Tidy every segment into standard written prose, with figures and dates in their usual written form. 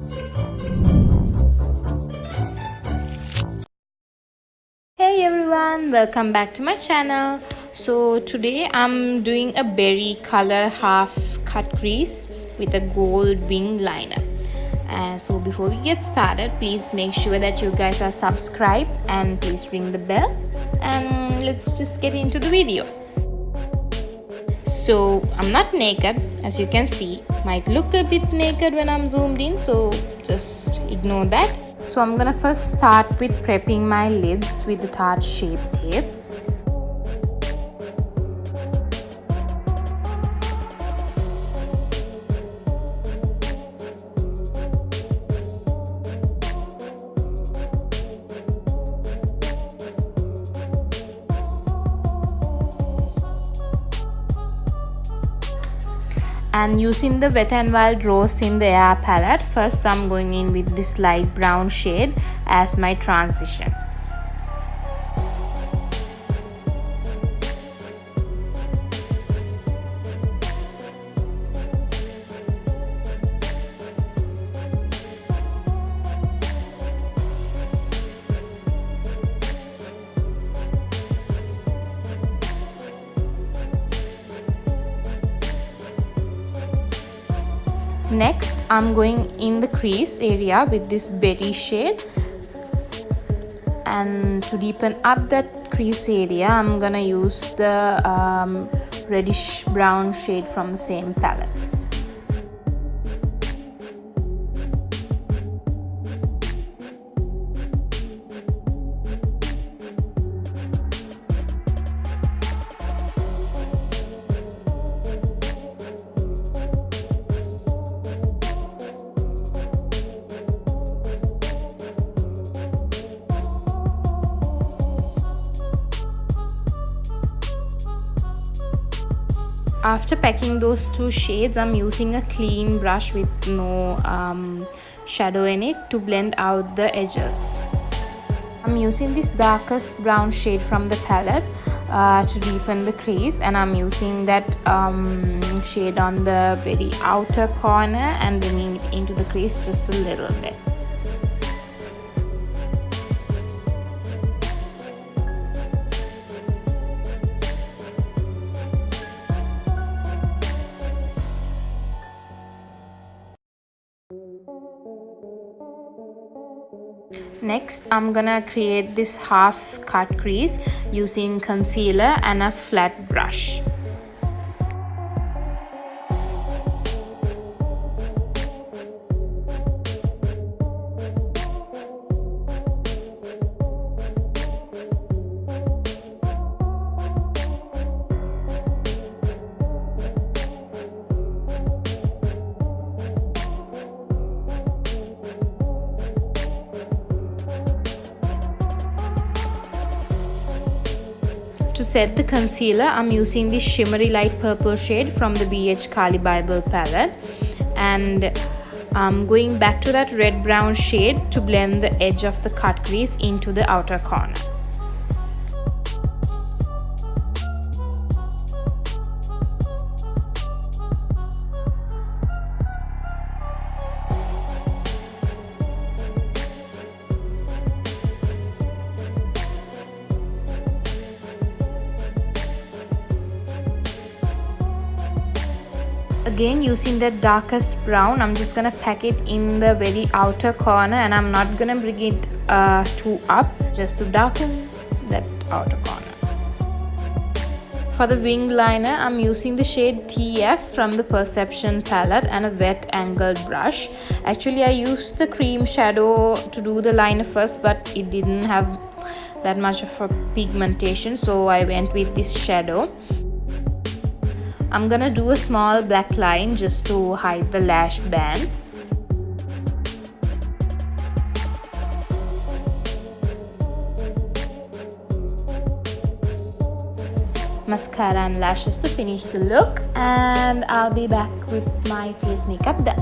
Hey everyone, welcome back to my channel. So today I'm doing a berry color half cut crease with a gold wing liner. So before we get started, please make sure that you guys are subscribed and please ring the bell, and let's just get into the video. So I'm not naked, as you can see. Might look a bit naked when I'm zoomed in, so just ignore that. So I'm gonna first start with prepping my lids with the Tarte shape tape. And using the Wet n Wild Rose in the Air palette, first I'm going in with this light brown shade as my transition. Next, I'm going in the crease area with this berry shade, and to deepen up that crease area, I'm gonna use the reddish brown shade from the same palette. After packing those two shades, I'm using a clean brush with no shadow in it to blend out the edges. I'm using this darkest brown shade from the palette to deepen the crease, and I'm using that shade on the very outer corner and bringing it into the crease just a little bit. Next, I'm gonna create this half cut crease using concealer and a flat brush. To set the concealer, I'm using this shimmery light purple shade from the BH Carli Byble palette, and I'm going back to that red brown shade to blend the edge of the cut crease into the outer corner. Again, using that darkest brown, I'm just gonna pack it in the very outer corner, and I'm not gonna bring it too up, just to darken that outer corner. For the wing liner, I'm using the shade TF from the Perception palette and a wet angled brush. Actually, I used the cream shadow to do the liner first, but it didn't have that much of a pigmentation, so I went with this shadow. I'm gonna do a small black line just to hide the lash band. Mascara and lashes to finish the look, and I'll be back with my face makeup done.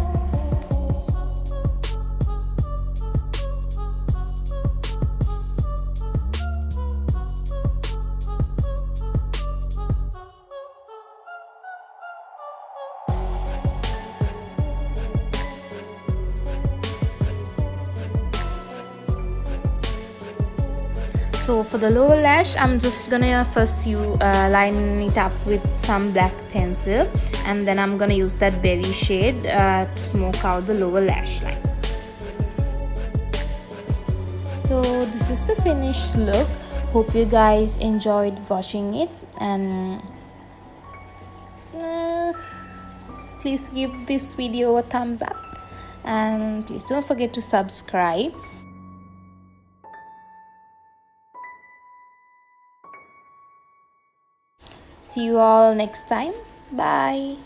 So for the lower lash, I'm just gonna first line it up with some black pencil, and then I'm gonna use that berry shade to smoke out the lower lash line. So this is the finished look. Hope you guys enjoyed watching it, and please give this video a thumbs up, and please don't forget to subscribe. See you all next time. Bye.